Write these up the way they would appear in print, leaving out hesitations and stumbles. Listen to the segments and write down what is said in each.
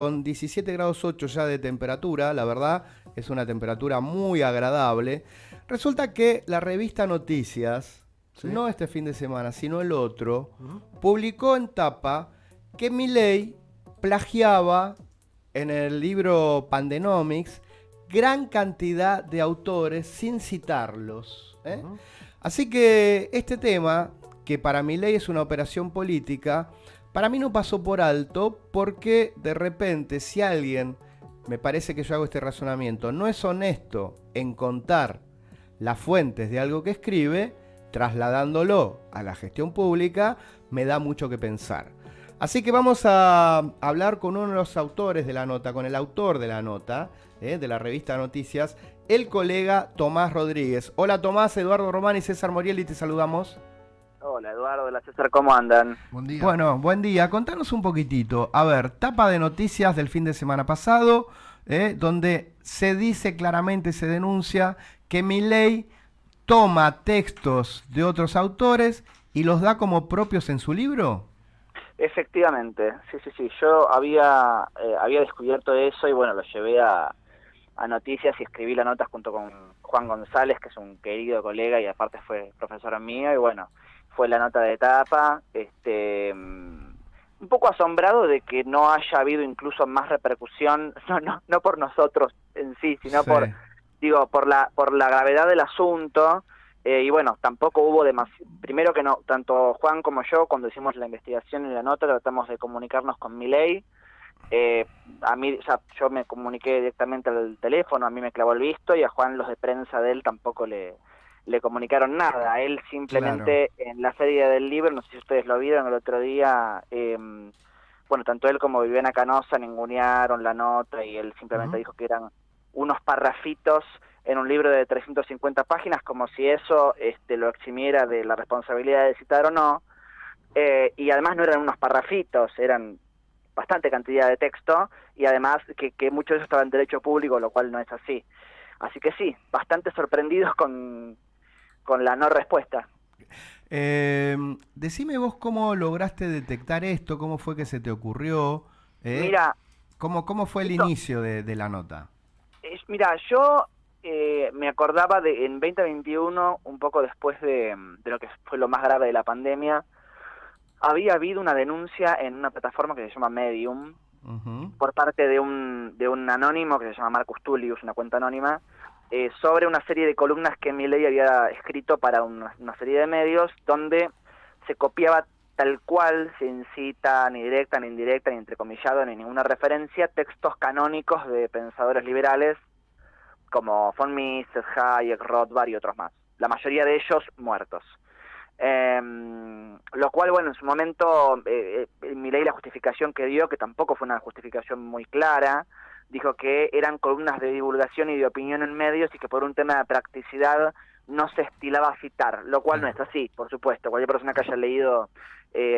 con 17 grados 8 ya de temperatura, la verdad es una temperatura muy agradable. Resulta que la revista Noticias, Sí. no este fin de semana, sino el otro, Ujú. publicó en tapa que Milei plagiaba en el libro Pandenomics gran cantidad de autores sin citarlos. Ujú. Así que este tema, que para Milei es una operación política, para mí no pasó por alto porque de repente si alguien, me parece que yo hago este razonamiento, no es honesto en contar las fuentes de algo que escribe, trasladándolo a la gestión pública, me da mucho que pensar. Así que vamos a hablar con uno de los autores de la nota, con el autor de la nota, de la revista Noticias, el colega Tomás Rodríguez. Hola Tomás, Eduardo Román y César Morielli, te saludamos. Hola Eduardo, hola César, ¿cómo andan? Buen día. Bueno, buen día. Contanos un poquitito. A ver, tapa de noticias del fin de semana pasado, donde se dice claramente, se denuncia que Milei toma textos de otros autores y los da como propios en su libro. Efectivamente, sí, yo había descubierto eso y bueno, lo llevé a Noticias y escribí la nota junto con Juan González, que es un querido colega y aparte fue profesor mío y bueno, fue la nota de etapa, un poco asombrado de que no haya habido incluso más repercusión, no por nosotros en sí, sino Sí. por la gravedad del asunto. Y bueno, tampoco hubo primero que no, tanto Juan como yo, cuando hicimos la investigación y la nota, tratamos de comunicarnos con Milei. A mí, o sea, yo me comuniqué directamente al teléfono, a mí me clavó el visto, y a Juan los de prensa de él tampoco le comunicaron nada. A él Claro. simplemente en la feria del libro, no sé si ustedes lo vieron el otro día, bueno, tanto él como Viviana Canosa ningunearon la nota y él simplemente Ujú. dijo que eran unos parrafitos en un libro de 350 páginas, como si eso lo eximiera de la responsabilidad de citar o no. Y además no eran unos parrafitos, eran bastante cantidad de texto, y además que mucho de eso estaba en derecho público, lo cual no es así. Así que sí, bastante sorprendidos con la no respuesta. Decime vos cómo lograste detectar esto, cómo fue que se te ocurrió, ¿eh? Mira, ¿Cómo fue el esto inicio de la nota? mira, yo me acordaba de en 2021, un poco después de lo que fue lo más grave de la pandemia, había habido una denuncia en una plataforma que se llama Medium Ujú. por parte de un anónimo que se llama Marcus Tullius, una cuenta anónima, sobre una serie de columnas que Milei había escrito para una serie de medios donde se copiaba tal cual, sin cita ni directa, ni indirecta, ni entrecomillado, ni ninguna referencia, textos canónicos de pensadores liberales como von Mises, Hayek, Rothbard y otros más. La mayoría de ellos muertos. Lo cual, bueno, en su momento, Milei la justificación que dio, que tampoco fue una justificación muy clara, dijo que eran columnas de divulgación y de opinión en medios y que por un tema de practicidad no se estilaba citar, lo cual no Claro. es así, por supuesto. Cualquier persona que haya leído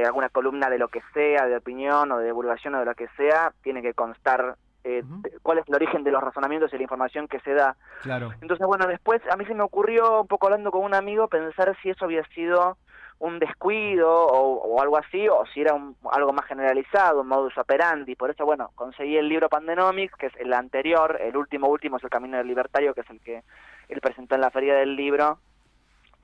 alguna columna de lo que sea, de opinión o de divulgación o de lo que sea, tiene que constar Ujú. cuál es el origen de los razonamientos y la información que se da. Claro. Entonces, bueno, después a mí se me ocurrió, un poco hablando con un amigo, pensar si eso había sido un descuido o algo así, o si era algo más generalizado, un modus operandi. Por eso, bueno, conseguí el libro Pandenomics, que es el anterior, el último es El Camino del Libertario, que es el que él presentó en la Feria del Libro.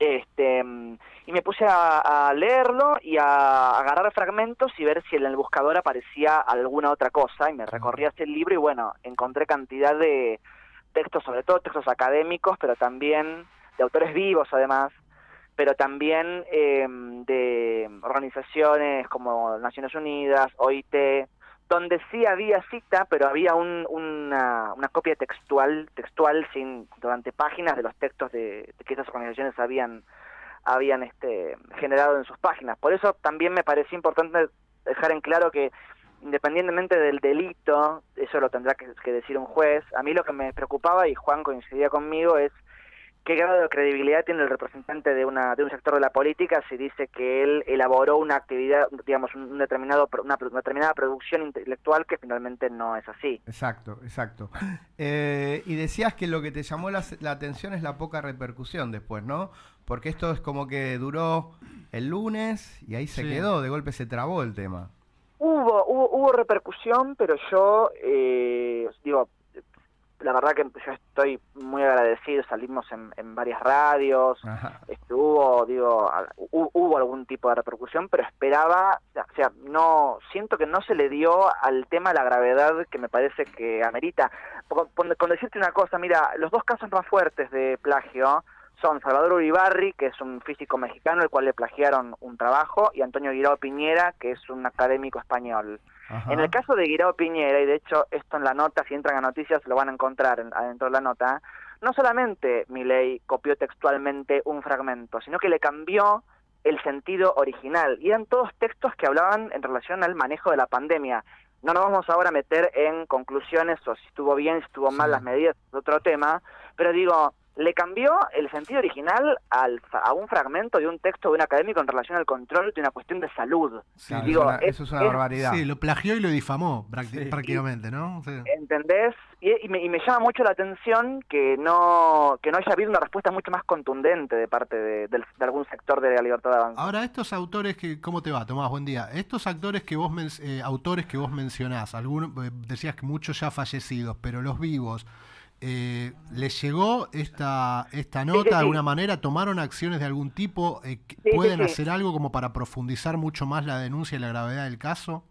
Y me puse a leerlo y a agarrar fragmentos y ver si en el buscador aparecía alguna otra cosa, y me recorrí hacia el libro y bueno, encontré cantidad de textos, sobre todo textos académicos, pero también de autores vivos además, pero también de organizaciones como Naciones Unidas, OIT, donde sí había cita, pero había una copia textual durante páginas de los textos de que esas organizaciones habían generado en sus páginas. Por eso también me pareció importante dejar en claro que independientemente del delito, eso lo tendrá que decir un juez. A mí lo que me preocupaba, y Juan coincidía conmigo, es qué grado de credibilidad tiene el representante de un sector de la política si dice que él elaboró una actividad, digamos, una determinada producción intelectual que finalmente no es así. Exacto, exacto. Y decías que lo que te llamó la atención es la poca repercusión después, ¿no? Porque esto es como que duró el lunes y ahí se Sí. quedó, de golpe se trabó el tema. Hubo repercusión, pero yo, digo, la verdad que yo estoy muy agradecido, salimos en varias radios, Ajá. hubo algún tipo de repercusión, pero esperaba, o sea, no, siento que no se le dio al tema la gravedad que me parece que amerita. Con decirte una cosa, mira, los dos casos más fuertes de plagio son Salvador Uribarri, que es un físico mexicano, el cual le plagiaron un trabajo, y Antonio Guirao Piñera, que es un académico español. Ajá. En el caso de Guirao Piñera, y de hecho esto en la nota, si entran a noticias lo van a encontrar adentro de la nota, no solamente Milei copió textualmente un fragmento, sino que le cambió el sentido original. Y eran todos textos que hablaban en relación al manejo de la pandemia. No nos vamos ahora a meter en conclusiones o si estuvo bien, si estuvo mal las medidas, es otro tema, pero digo, le cambió el sentido original a un fragmento de un texto de un académico en relación al control de una cuestión de salud. Sí, Claro, eso es una barbaridad. Sí, lo plagió y lo difamó Sí. prácticamente, ¿no? Sí. ¿Entendés? Y me llama mucho la atención que no haya habido una respuesta mucho más contundente de parte de algún sector de la libertad de avanzar. Ahora, estos autores ¿cómo te va, Tomás? Buen día. Estos actores que vos autores que vos mencionás, algunos decías que muchos ya fallecidos, pero los vivos, ¿les llegó esta nota de alguna manera? ¿Tomaron acciones de algún tipo? ¿Pueden hacer algo como para profundizar mucho más la denuncia y la gravedad del caso?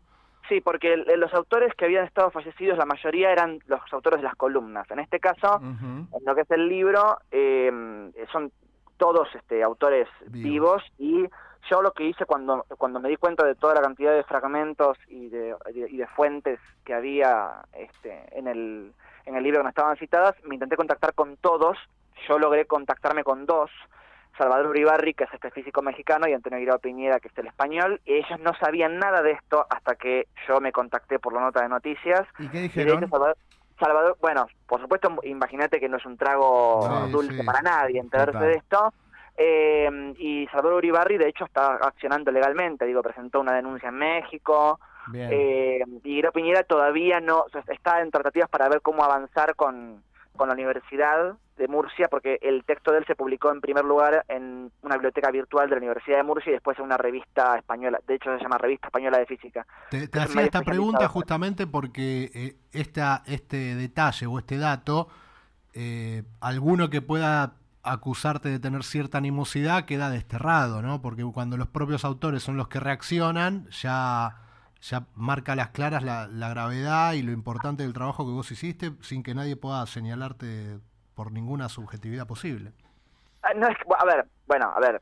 Sí, porque los autores que habían estado fallecidos, la mayoría eran los autores de las columnas. En este caso, en lo que es el libro, son todos autores vivos, y yo lo que hice cuando me di cuenta de toda la cantidad de fragmentos y de fuentes que había en el libro que no estaban citadas, me intenté contactar con todos. Yo logré contactarme con dos, Salvador Uribarri, que es este físico mexicano, y Antonio Guirao Piñera, que es el español, y ellos no sabían nada de esto hasta que yo me contacté por la nota de noticias. ¿Y qué dijeron? Y de hecho, Salvador, bueno, por supuesto, imagínate que no es un trago dulce para nadie enterarse de esto, y Salvador Uribarri, de hecho, está accionando legalmente, presentó una denuncia en México. Y Guirao Piñera todavía no, o sea, está en tratativas para ver cómo avanzar con la Universidad de Murcia, porque el texto de él se publicó en primer lugar en una biblioteca virtual de la Universidad de Murcia y después en una revista española, de hecho se llama Revista Española de Física. Te hacía esta pregunta justamente porque este detalle o este dato, alguno que pueda acusarte de tener cierta animosidad queda desterrado, ¿no? Porque cuando los propios autores son los que reaccionan, ya marca a las claras la gravedad y lo importante del trabajo que vos hiciste sin que nadie pueda señalarte por ninguna subjetividad posible. No es, a ver,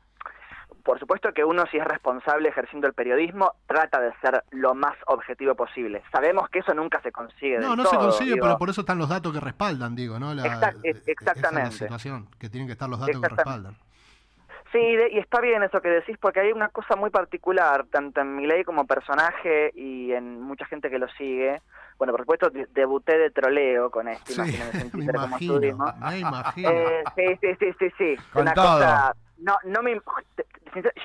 por supuesto que uno, si es responsable ejerciendo el periodismo, trata de ser lo más objetivo posible. Sabemos que eso nunca se consigue No se consigue, pero por eso están los datos que respaldan, ¿no? Exactamente. Esa es la situación, que tienen que estar los datos que respaldan. Sí, y está bien eso que decís, porque hay una cosa muy particular, tanto en Milei como personaje y en mucha gente que lo sigue. Bueno, por supuesto, debuté de troleo con esto. Sí, me imagino. Sí. Con una todo. cosa,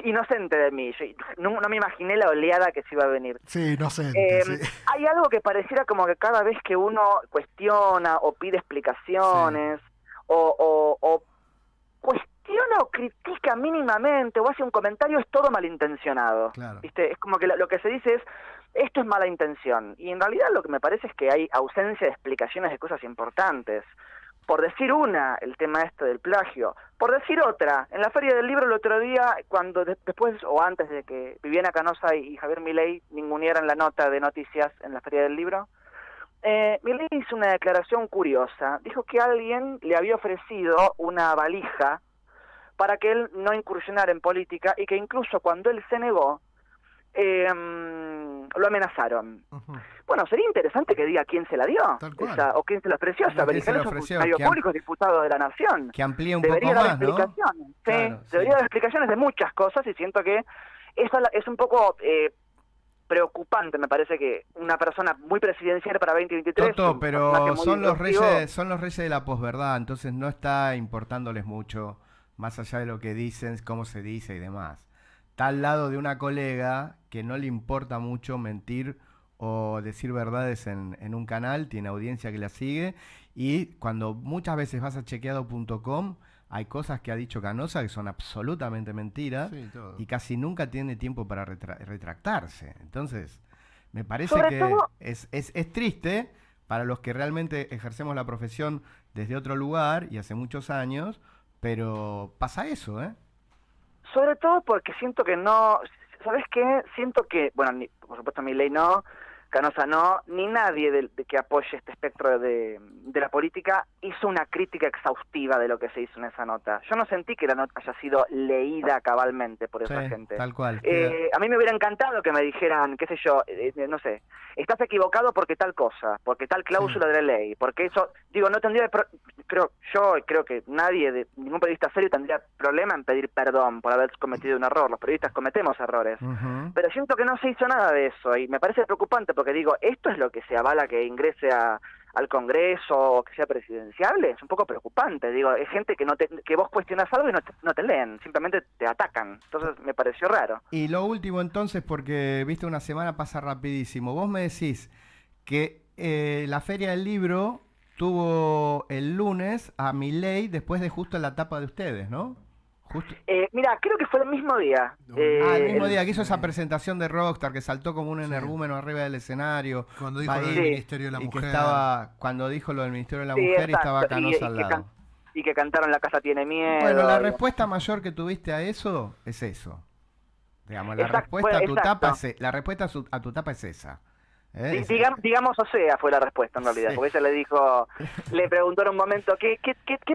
inocente de mí. No me imaginé la oleada que se iba a venir. Sí, inocente. Sí. Hay algo que pareciera como que cada vez que uno cuestiona o pide explicaciones o cuestiona o critica mínimamente o hace un comentario, es todo malintencionado. Claro. ¿Viste? Es como que lo que se dice es, esto es mala intención. Y en realidad lo que me parece es que hay ausencia de explicaciones de cosas importantes. Por decir una, el tema del plagio. Por decir otra, en la Feria del Libro el otro día, cuando después o antes de que Viviana Canosa y Javier Milei ningunearan la nota de noticias en la Feria del Libro, Milei hizo una declaración curiosa. Dijo que alguien le había ofrecido una valija para que él no incursionara en política y que incluso cuando él se negó, lo amenazaron. Bueno, sería interesante que diga quién se la dio, o quién se la ofreció. Esa valija es un funcionario público, diputado de la Nación. Que amplíe un debería poco dar más, explicaciones, ¿no? ¿sí? Claro, Debería dar explicaciones de muchas cosas y siento que eso es un poco preocupante, me parece, que una persona muy presidencial para 2023... Toto, pero son los reyes de la posverdad, entonces no está importándoles mucho, más allá de lo que dicen, cómo se dice y demás. Está al lado de una colega que no le importa mucho mentir o decir verdades en un canal, tiene audiencia que la sigue, y cuando muchas veces vas a chequeado.com, hay cosas que ha dicho Canosa que son absolutamente mentiras, y casi nunca tiene tiempo para retractarse. Entonces, Me parece Sobre que todo- es triste para los que realmente ejercemos la profesión desde otro lugar y hace muchos años, pero pasa eso, ¿eh? Sobre todo porque siento que no, ¿sabes qué? Siento que, bueno, por supuesto Milei no, Canosa no, ni nadie de que apoye este espectro de la política hizo una crítica exhaustiva de lo que se hizo en esa nota. Yo no sentí que la nota haya sido leída cabalmente por esa Sí, gente. tal cual. A mí me hubiera encantado que me dijeran, qué sé yo, no sé, estás equivocado porque tal cosa, porque tal cláusula de la ley, porque eso, digo, no tendría, creo que nadie, ningún periodista serio tendría problema en pedir perdón por haber cometido un error. Los periodistas cometemos errores. Ujú. Pero siento que no se hizo nada de eso y me parece preocupante porque digo, esto es lo que se avala que ingrese al Congreso o que sea presidenciable, es un poco preocupante. Digo, es gente que vos cuestionas algo y no te leen, simplemente te atacan. Entonces me pareció raro. Y lo último entonces, porque viste, una semana pasa rapidísimo. Vos me decís que la Feria del Libro tuvo el lunes a Milei después de justo la etapa de ustedes, ¿no? Justo... Mira, creo que fue el mismo día. el mismo el- día que hizo esa presentación de Rockstar, que saltó como un energúmeno arriba del escenario. Cuando dijo va lo ahí, del Ministerio de la y que Mujer. estaba, cuando dijo lo del Ministerio de la Sí, Mujer, y estaba exacto, Canosa al lado. y que cantaron La Casa Tiene Miedo. Bueno, la y- respuesta mayor que tuviste a eso es eso. Digamos, la Exacto, respuesta a tu exacto. tapa la respuesta a tu tapa es esa. ¿Eh? Digamos, o sea, fue la respuesta en realidad, Sí. porque ella le preguntó en un momento, ¿qué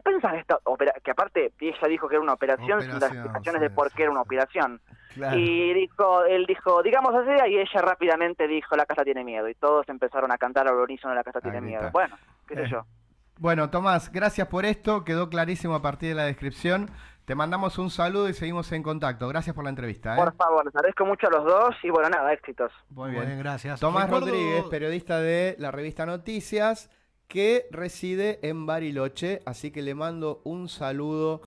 pensás de esta operación? Que aparte ella dijo que era una operación, sin dar Operación, explicaciones sí, de por qué sí, era una sí. operación. Claro. Y él dijo, digamos o sea, y ella rápidamente dijo, La Casa Tiene Miedo, y todos empezaron a cantar al unísono La Casa Tiene Ahí Miedo. está. Bueno, qué sé yo. Bueno, Tomás, gracias por esto. Quedó clarísimo a partir de la descripción. Te mandamos un saludo y seguimos en contacto. Gracias por la entrevista. Por favor, les agradezco mucho a los dos y bueno, nada, éxitos. Muy Muy bien. bien, gracias. Tomás Recuerdo- Rodríguez, periodista de la revista Noticias, que reside en Bariloche. Así que le mando un saludo